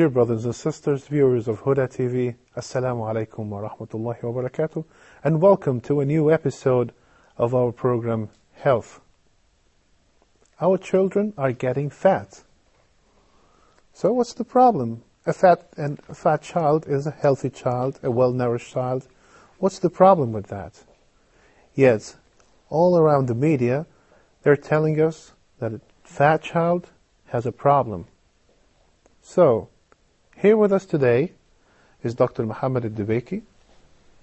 Dear brothers and sisters, viewers of Huda TV, Assalamu alaikum wa rahmatullahi wa barakatuh, and welcome to a new episode of our program, Health. Our children are getting fat. So what's the problem? A fat child is a healthy child, a well-nourished child. What's the problem with that? Yet, all around the media, they're telling us that a fat child has a problem. So, here with us today is Dr. Ahmed El-Debeiky,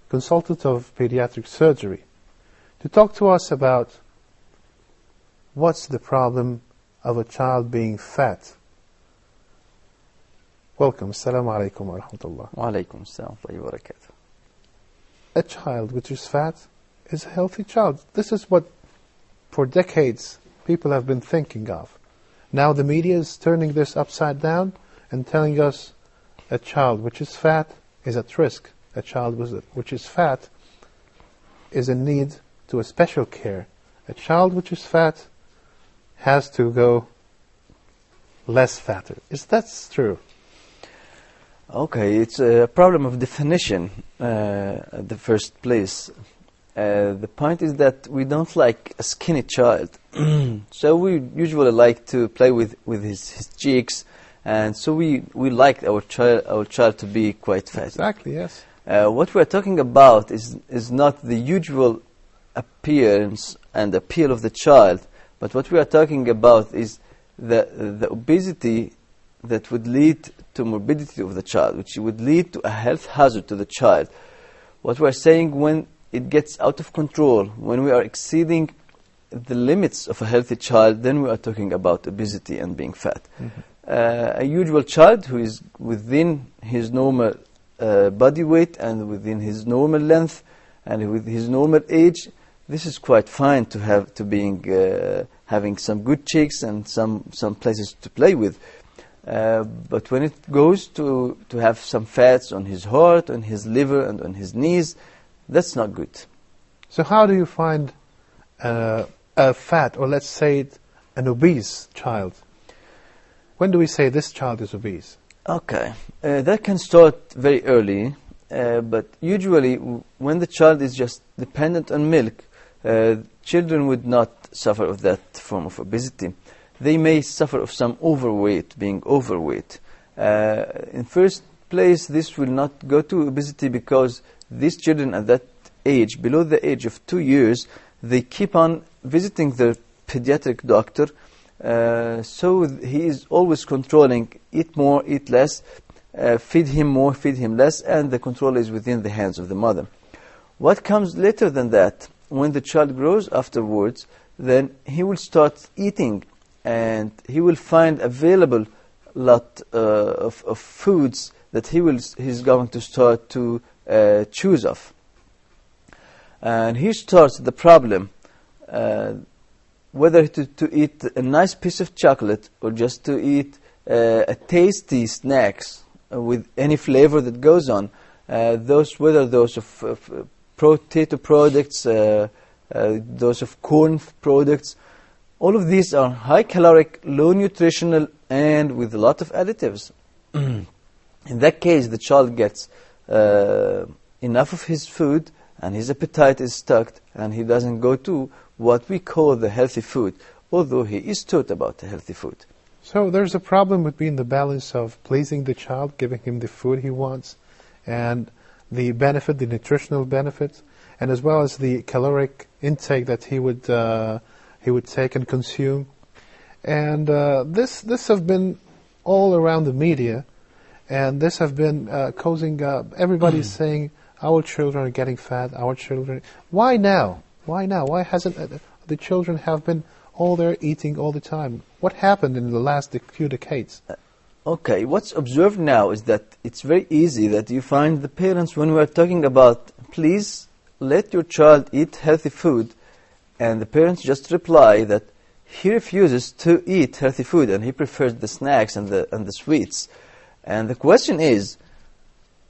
consultant of pediatric surgery, to talk to us about what's the problem of a child being fat. Welcome. Assalamu alaikum wa rahmatullah. Wa alaikum assalam wa barakatuh. A child which is fat is a healthy child. This is what, for decades, people have been thinking of. Now the media is turning this upside down and telling us a child which is fat is at risk. A child which is fat is in need to a special care. A child which is fat has to go less fatter. Is that true? Okay, it's a problem of definition at the first place. The point is that we don't like a skinny child. So we usually like to play with his cheeks, and so we like our child to be quite fat. Exactly, yes. What we're talking about is not the usual appearance and appeal of the child, but what we are talking about is the obesity that would lead to morbidity of the child, which would lead to a health hazard to the child. What we're saying, when it gets out of control, when we are exceeding the limits of a healthy child, then we are talking about obesity and being fat. Mm-hmm. A usual child who is within his normal body weight and within his normal length and with his normal age, this is quite fine to have, having some good cheeks and some places to play with. But when it goes to have some fats on his heart, on his liver, and on his knees, that's not good. So how do you find a fat, or let's say an obese child? When do we say this child is obese? Okay, that can start very early, but usually when the child is just dependent on milk, children would not suffer of that form of obesity. They may suffer of some overweight, being overweight. In first place, this will not go to obesity because these children at that age, below the age of 2 years, they keep on visiting their pediatric doctor. So he is always controlling, eat more, eat less, feed him more, feed him less, and the control is within the hands of the mother. What comes later than that, when the child grows afterwards, then he will start eating, and he will find available lot of foods that he's going to start to choose of. And here starts the problem, whether to eat a nice piece of chocolate or just to eat a tasty snacks with any flavor that goes on. Whether those of potato products, those of corn products, all of these are high caloric, low nutritional, and with a lot of additives. In that case, the child gets enough of his food, and his appetite is stuck, and he doesn't go to what we call the healthy food, although he is taught about the healthy food. So there's a problem between the balance of pleasing the child, giving him the food he wants, and the benefit, the nutritional benefits, and as well as the caloric intake that he would take and consume. And this have been all around the media, and this have been causing everybody saying our children are getting fat, our children. Why now? Why now? Why hasn't the children have been all there eating all the time? What happened in the last few decades? Okay, what's observed now is that it's very easy that you find the parents, when we're talking about, please let your child eat healthy food, and the parents just reply that he refuses to eat healthy food and he prefers the snacks and the sweets. And the question is,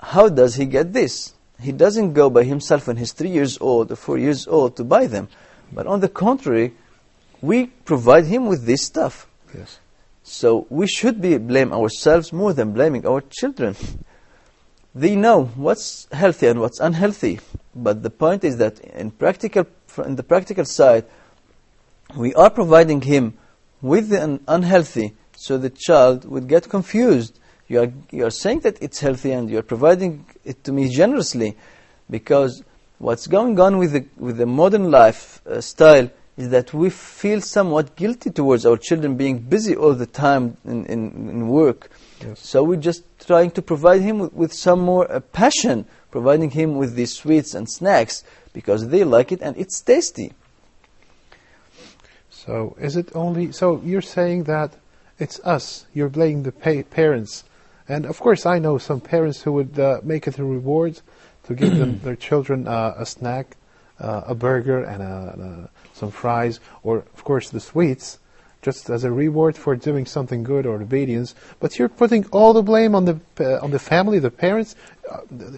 how does he get this? He doesn't go by himself when he's 3 years old or 4 years old to buy them. But on the contrary, we provide him with this stuff. Yes. So we should blame ourselves more than blaming our children. They know what's healthy and what's unhealthy, but the point is that in the practical side, we are providing him with the unhealthy, so the child would get confused. You are saying that it's healthy, and you are providing it to me generously, because what's going on with the modern life style is that we feel somewhat guilty towards our children being busy all the time in work. Yes. So we're just trying to provide him with some more passion, providing him with these sweets and snacks because they like it and it's tasty. So is it only, so you're saying that it's us, you're blaming the parents. And of course I know some parents who would make it a reward to give their children a snack, a burger and some fries, or of course the sweets, just as a reward for doing something good or obedience. But you're putting all the blame on the family, the parents.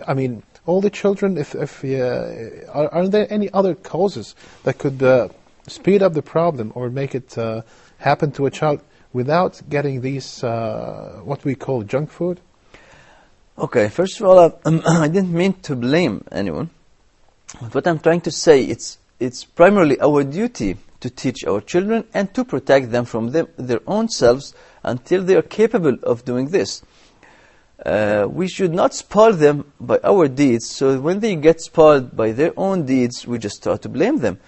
I mean, all the children. Are there any other causes that could speed up the problem or make it happen to a child without getting these what we call junk food? Okay, first of all, I didn't mean to blame anyone. What I'm trying to say, it's primarily our duty to teach our children and to protect them from their own selves until they are capable of doing this. We should not spoil them by our deeds, so when they get spoiled by their own deeds, we just start to blame them.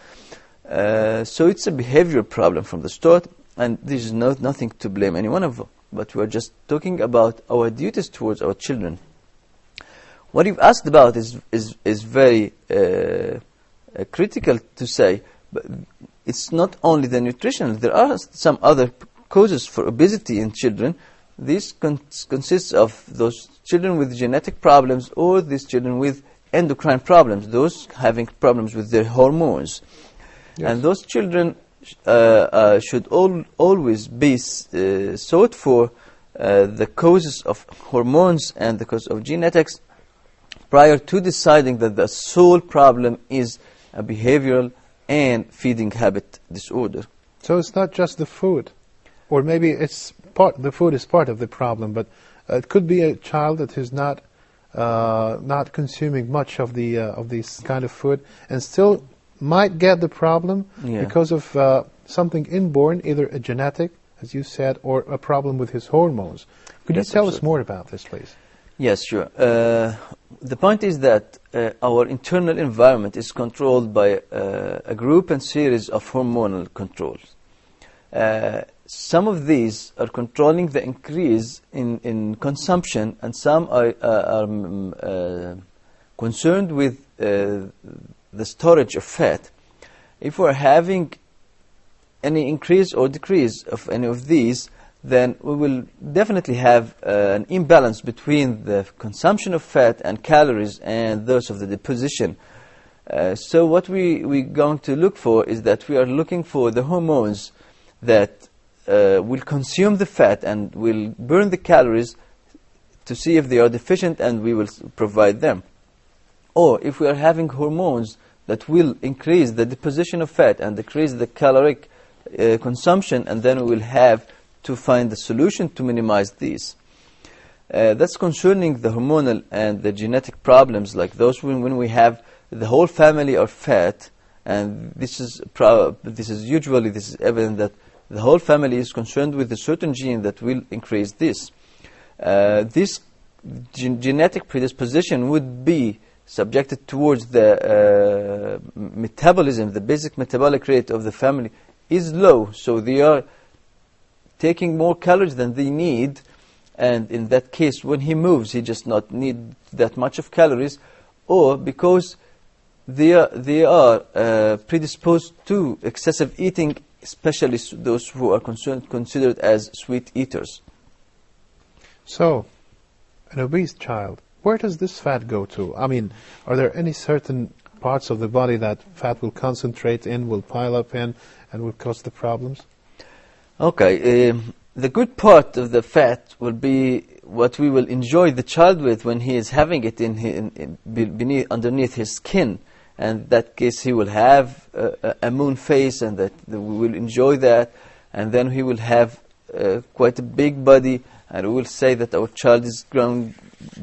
So it's a behavioral problem from the start, and there's nothing to blame any one of them. But we're just talking about our duties towards our children. What you've asked about is very critical to say, but it's not only the nutrition. There are some other causes for obesity in children. This consists of those children with genetic problems or these children with endocrine problems, those having problems with their hormones. Yes. And those children should always be sought for the causes of hormones and the cause of genetics prior to deciding that the sole problem is a behavioral and feeding habit disorder. So it's not just the food, or maybe the food is part of the problem, but it could be a child that is not consuming much of this kind of food and still might get the problem because of something inborn, either a genetic, as you said, or a problem with his hormones. Could you tell us more about this, please? Yes, sure. The point is that our internal environment is controlled by a group and series of hormonal controls. Some of these are controlling the increase in consumption, and some are concerned with the storage of fat. If we're having any increase or decrease of any of these, then we will definitely have an imbalance between the consumption of fat and calories and those of the deposition. So what we're going to look for is that we are looking for the hormones that will consume the fat and will burn the calories to see if they are deficient, and we will provide them. Or if we are having hormones that will increase the deposition of fat and decrease the caloric consumption, and then we will have to find the solution to minimize these. That's concerning the hormonal and the genetic problems, like those when we have the whole family are fat, and this is evident that the whole family is concerned with a certain gene that will increase this. This genetic predisposition would be subjected towards the metabolism. The basic metabolic rate of the family is low, so they are taking more calories than they need, and in that case when he moves he just not need that much of calories, or because they are predisposed to excessive eating, especially those who are considered as sweet eaters. So an obese child, where does this fat go to? I mean, are there any certain parts of the body that fat will concentrate in, will pile up in, and will cause the problems? Okay, the good part of the fat will be what we will enjoy the child with when he is having it underneath his skin. And in that case he will have a moon face, and that we will enjoy that. And then he will have quite a big body, and we will say that our child is growing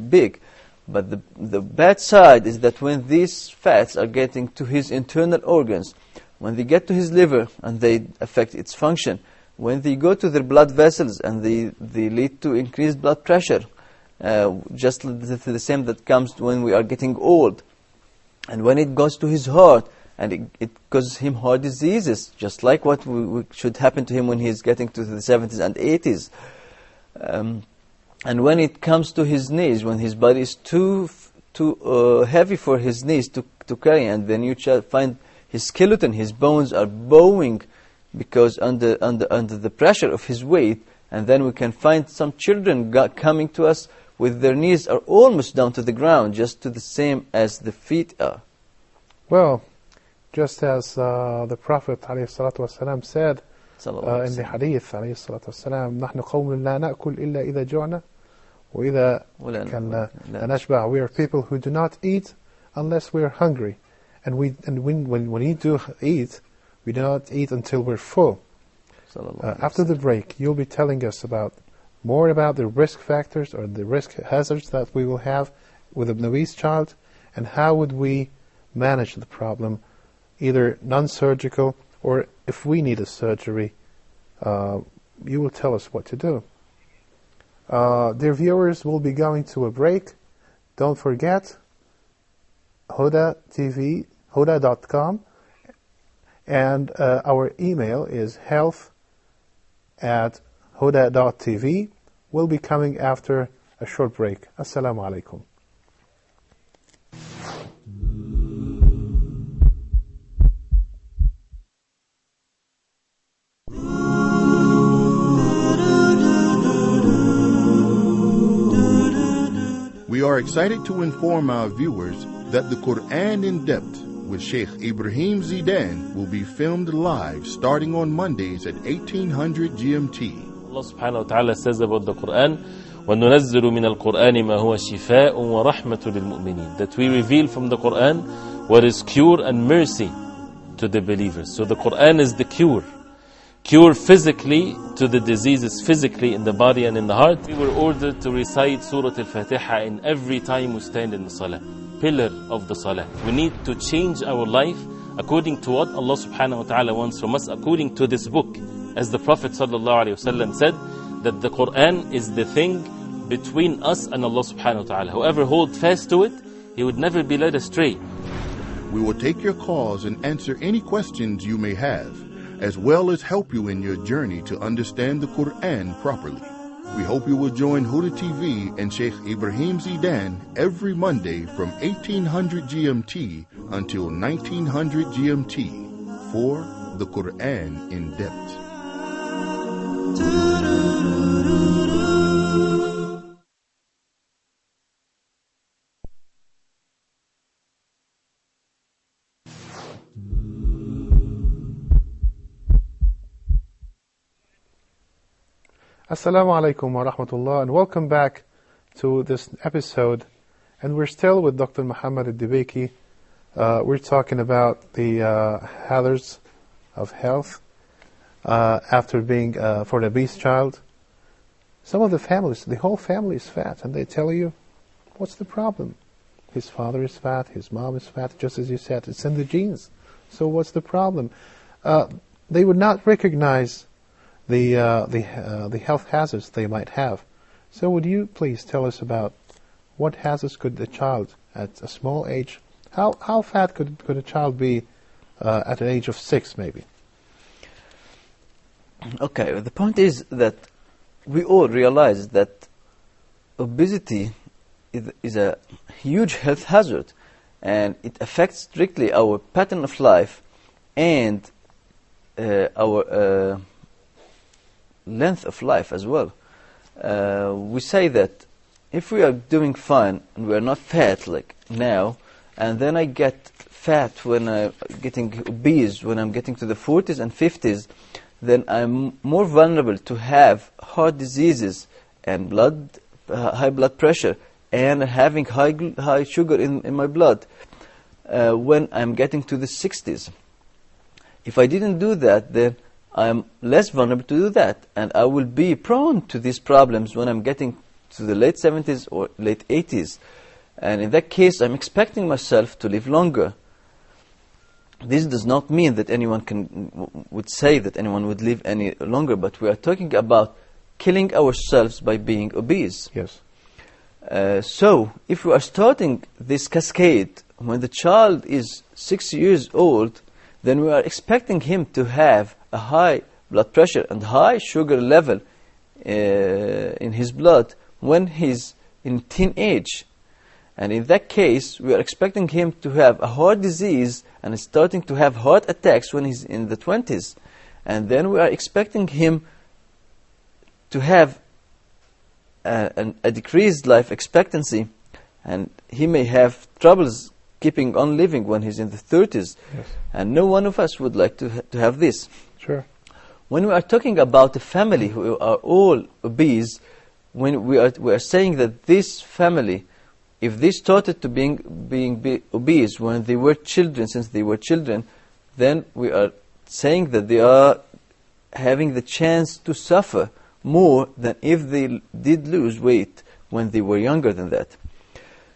big. But the bad side is that when these fats are getting to his internal organs, when they get to his liver and they affect its function, when they go to their blood vessels and they lead to increased blood pressure, just the same that comes when we are getting old. And when it goes to his heart, and it causes him heart diseases, just like what should happen to him when he's getting to the 70s and 80s. And when it comes to his knees, when his body is too heavy for his knees to carry, and then you find his skeleton, his bones are bowing because under the pressure of his weight, and then we can find some children coming to us with their knees are almost down to the ground, just to the same as the feet are. Well, just as the Prophet ﷺ said in the Hadith ﷺ, نحن قوم لا نأكل إلا إذا جوعنا وإذا كنا لا نشبع. We are people who do not eat unless we are hungry, and when we do eat, we do not eat until we're full. After the break, you'll be telling us more about the risk factors or the risk hazards that we will have with a obese child, and how would we manage the problem, either non-surgical or if we need a surgery, you will tell us what to do. Dear viewers, we'll be going to a break. Don't forget Huda TV, huda.com, and our email is health@huda.tv. We'll be coming after a short break. Assalamu alaikum. We are excited to inform our viewers that the Quran in Depth with Sheikh Ibrahim Zidan will be filmed live starting on Mondays at 1800 GMT. Allah subhanahu wa ta'ala says about the Quran, وَنُنَزِّلُ مِنَ الْقُرْآنِ مَا هُوَ شِفَاءٌ وَرَحْمَةٌ لِلْمُؤْمِنِينَ. That we reveal from the Quran what is cure and mercy to the believers. So the Quran is the cure physically to the diseases physically in the body and in the heart. We were ordered to recite Surah Al-Fatiha in every time we stand in the Salah, pillar of the Salah. We need to change our life according to what Allah subhanahu wa ta'ala wants from us, according to this book. As the Prophet sallallahu alayhi wasallam said, that the Quran is the thing between us and Allah subhanahu wa ta'ala. Whoever holds fast to it, he would never be led astray. We will take your calls and answer any questions you may have, as well as help you in your journey to understand the Quran properly. We hope you will join Huda TV and Sheikh Ibrahim Zidan every Monday from 1800 GMT until 1900 GMT for the Quran in Depth. Assalamu alaikum wa rahmatullah, and welcome back to this episode. And we're still with Dr. Muhammad El-Debeiky. We're talking about the hazards of health after being for an obese child. Some of the families, the whole family is fat, and they tell you, what's the problem? His father is fat, his mom is fat, just as you said, it's in the genes. So what's the problem? They would not recognize the health hazards they might have. So would you please tell us about what hazards could a child at a small age, how fat could a child be at an age of 6 maybe? Okay, the point is that we all realize that obesity is a huge health hazard, and it affects strictly our pattern of life and our length of life as well. We say that if we are doing fine and we are not fat like now, and then I get fat when I'm getting obese, when I'm getting to the 40s and 50s, then I'm more vulnerable to have heart diseases and high blood pressure and having high sugar in my blood when I'm getting to the 60s. If I didn't do that, then I'm less vulnerable to do that, and I will be prone to these problems when I'm getting to the late 70s or late 80s. And in that case, I'm expecting myself to live longer. This does not mean that anyone would say that anyone would live any longer, but we are talking about killing ourselves by being obese. Yes. So, if we are starting this cascade when the child is 6 years old, then we are expecting him to have a high blood pressure and high sugar level in his blood when he's in teenage. And in that case, we are expecting him to have a heart disease and starting to have heart attacks when he's in the 20s. And then we are expecting him to have a decreased life expectancy, and he may have troubles keeping on living when he's in the 30s. Yes. And no one of us would like to have this. Sure. When we are talking about a family who are all obese, when we are saying that this family, if they started to being obese when they were children, since they were children, then we are saying that they are having the chance to suffer more than if they did lose weight when they were younger than that.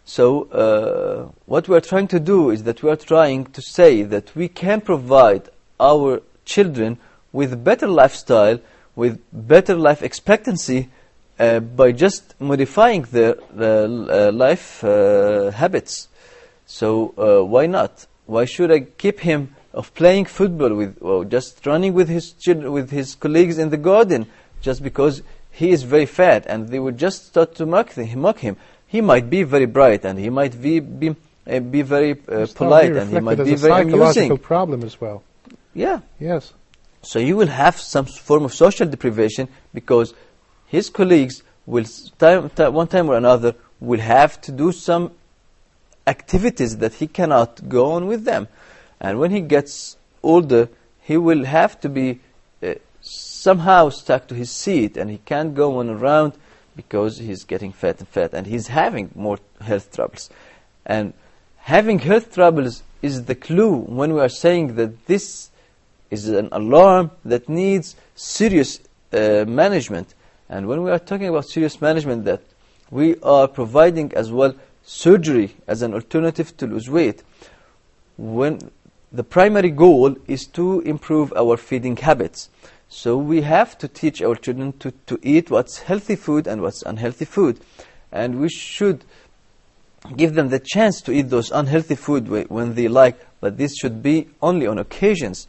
So what we are trying to do is that we are trying to say that we can provide our children with a better lifestyle, with better life expectancy, by just modifying their life habits. So why not? Why should I keep him of playing football or just running with his children, with his colleagues in the garden, just because he is very fat, and they would just start to mock him? He might be very bright, and he might be very polite, and he might be very amusing. Psychological problem as well. Yeah. Yes. So you will have some form of social deprivation, because his colleagues will one time or another will have to do some activities that he cannot go on with them. And when he gets older, he will have to be somehow stuck to his seat, and he can't go on around because he's getting fat and fat, and he's having more health troubles. And having health troubles is the clue when we are saying that this is an alarm that needs serious management. And when we are talking about serious management, that we are providing as well surgery as an alternative to lose weight, when the primary goal is to improve our feeding habits. So we have to teach our children to eat what's healthy food and what's unhealthy food. And we should give them the chance to eat those unhealthy food when they like, but this should be only on occasions,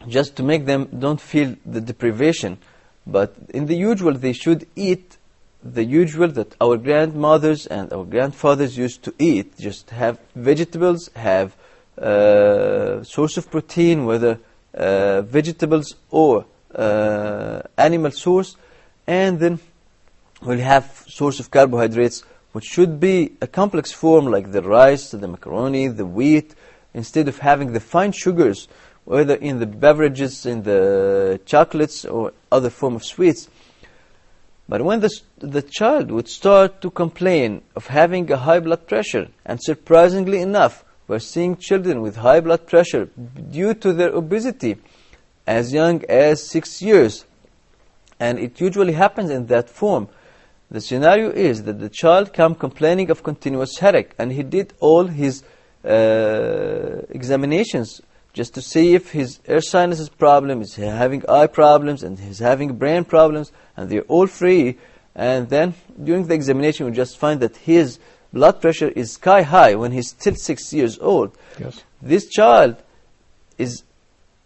just to make them don't feel the deprivation. But in the usual, they should eat the usual that our grandmothers and our grandfathers used to eat. Just have vegetables, have source of protein, whether vegetables or animal source, and then we'll have source of carbohydrates, which should be a complex form like the rice, the macaroni, the wheat, instead of having the fine sugars, whether in the beverages, in the chocolates, or other form of sweets. But when the child would start to complain of having a high blood pressure, and surprisingly enough, we're seeing children with high blood pressure due to their obesity as young as 6 years, and it usually happens in that form. The scenario is that the child comes complaining of continuous headache, and he did all his examinations just to see if his air sinuses problem, is having eye problems, and he's having brain problems, and they're all free. And then during the examination, we just find that his blood pressure is sky high when he's still 6 years old. Yes. This child is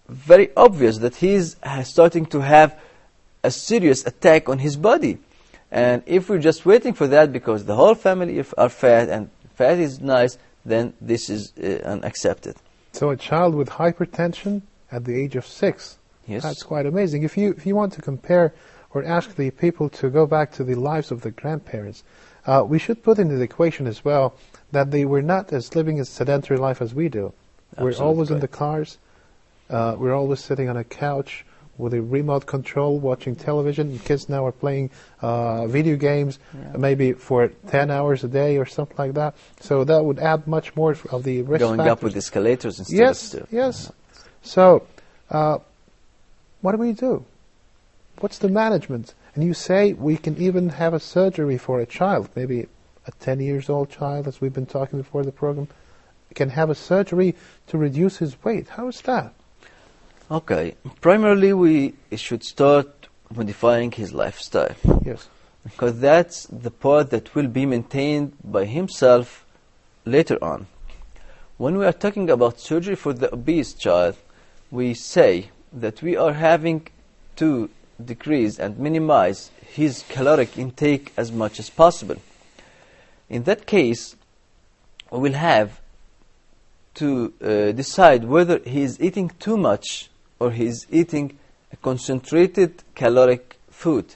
very obvious that he's starting to have a serious attack on his body. And if we're just waiting for that because the whole family are fat, and fat is nice, then this is unaccepted. So a child with hypertension at the age of 6. Yes. That's quite amazing. If you want to compare or ask the people to go back to the lives of the grandparents, we should put into the equation as well that they were not as living a sedentary life as we do. Absolutely, we're always in right. the cars. We're always sitting on a couch with a remote control, watching television. Kids now are playing video games, maybe for 10 hours a day or something like that. So that would add much more of the risk Going factors. up with escalators instead Yes, of still. yes. So What do we do? What's the management? And you say we can even have a surgery for a child, maybe a 10 years old child, as we've been talking before the program, can have a surgery to reduce his weight. How is that? Okay. Primarily, we should start modifying his lifestyle. Yes. Because that's the part that will be maintained by himself later on. When we are talking about surgery for the obese child, we say that we are having to decrease and minimize his caloric intake as much as possible. In that case, we will have to decide whether he is eating too much or he is eating a concentrated caloric food,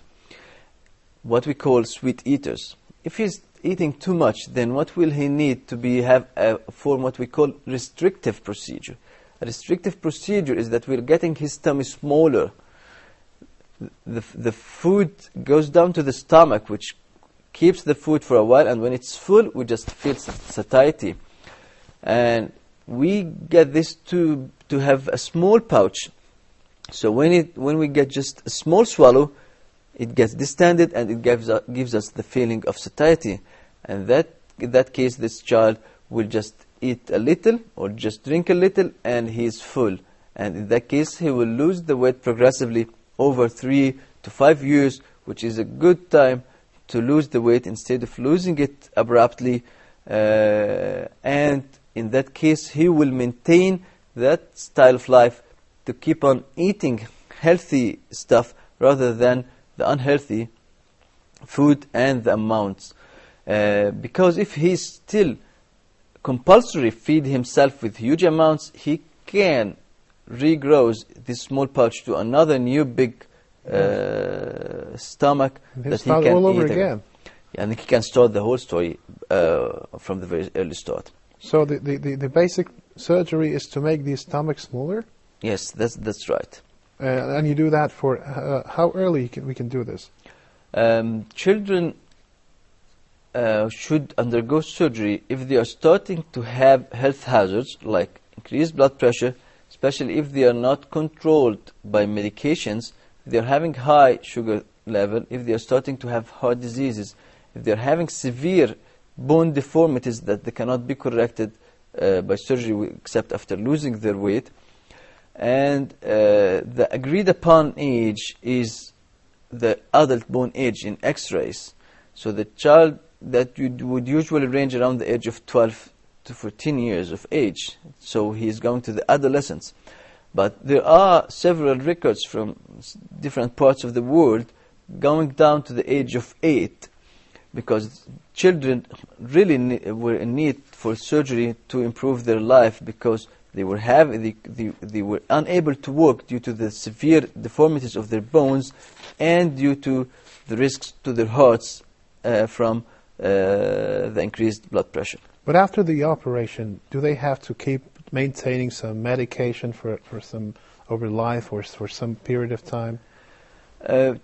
what we call sweet eaters. If he's eating too much, then what will he need to have a form what we call restrictive procedure? A restrictive procedure is that we're getting his tummy smaller. The food goes down to the stomach, which keeps the food for a while, and when it's full, we just feel satiety. And we get this to have a small pouch. So when we get just a small swallow, it gets distended and it gives us the feeling of satiety. And in that case, this child will just eat a little or just drink a little and he is full. And in that case, he will lose the weight progressively over 3 to 5 years, which is a good time to lose the weight instead of losing it abruptly. And in that case, he will maintain that style of life to keep on eating healthy stuff rather than the unhealthy food and the amounts. Because if he still compulsory feed himself with huge amounts, he can regrow this small pouch to another new big stomach that he can all over eat again. Yeah, and he can start the whole story from the very early start. So the basic surgery is to make the stomach smaller? Yes, that's right. And you do that for how early we can do this? Children should undergo surgery if they are starting to have health hazards like increased blood pressure, especially if they are not controlled by medications, if they are having high sugar level, if they are starting to have heart diseases, if they are having severe bone deformities that they cannot be corrected by surgery except after losing their weight. And the agreed upon age is the adult bone age in x-rays. So the child that would usually range around the age of 12 to 14 years of age. So he is going to the adolescence. But there are several records from different parts of the world going down to the age of 8, because children really were in need for surgery to improve their life, because they were unable to walk due to the severe deformities of their bones and due to the risks to their hearts from the increased blood pressure. But after the operation, do they have to keep maintaining some medication for some over life or for some period of time?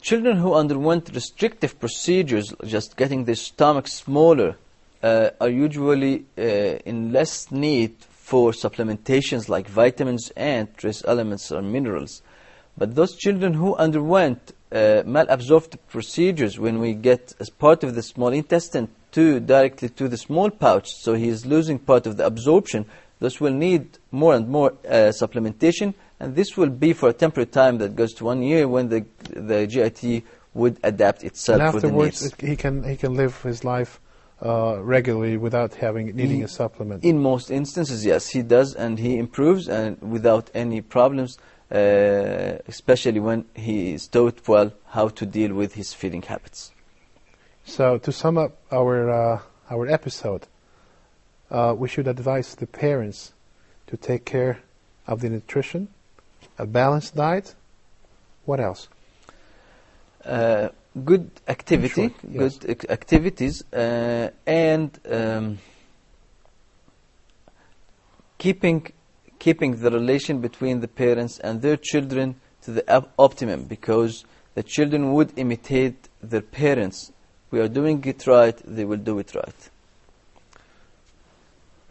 Children who underwent restrictive procedures, just getting their stomach smaller, are usually in less need for supplementations like vitamins and trace elements or minerals. But those children who underwent malabsorptive procedures, when we get as part of the small intestine directly to the small pouch, so he is losing part of the absorption, those will need more and more supplementation, and this will be for a temporary time that goes to 1 year when the GIT would adapt itself. And for the needs. afterwards, he can live his life regularly without needing a supplement. In most instances, yes, he does, and he improves and without any problems, especially when he is taught well how to deal with his feeding habits. So to sum up our episode, we should advise the parents to take care of the nutrition, a balanced diet. What else? Good activity, Short, yes. good activities, and keeping the relation between the parents and their children to the optimum, because the children would imitate their parents. We are doing it right, they will do it right.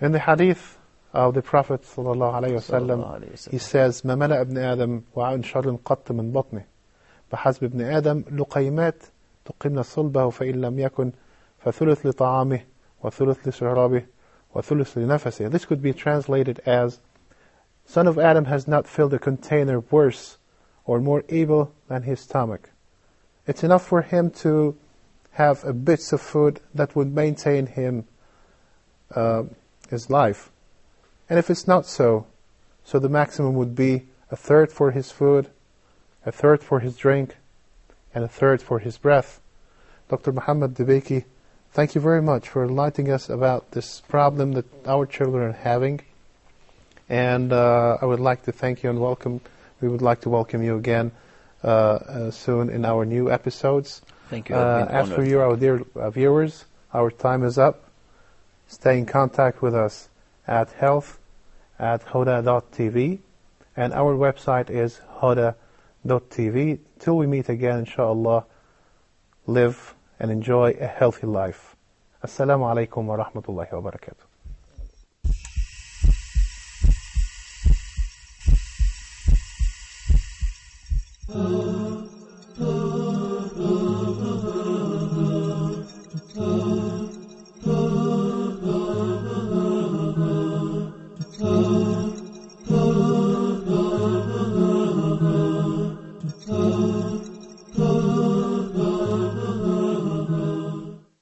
In the hadith of the Prophet sallallahu alayhi wasallam. He says, ما ملأ ابن آدم وعاء شر قط من بطنه بحسب ابن آدم لقيمات تقمن صلبه فإن لم يكن فثلث لطعامه وثلث لشرابه وثلث لنفسه. This could be translated as, Son of Adam has not filled a container worse or more evil than his stomach. It's enough for him to have a bits of food that would maintain him his life. And if it's not so, so the maximum would be a third for his food, a third for his drink, and a third for his breath. Dr. El-Debeiky, thank you very much for enlightening us about this problem that our children are having. And I would like to thank you and welcome. We would like to welcome you again soon in our new episodes. Thank you. As for you, our dear viewers, our time is up. Stay in contact with us at health@huda.tv, and our website is huda.tv. Till we meet again, inshallah, live and enjoy a healthy life. Assalamu alaikum wa rahmatullahi wa barakatuh.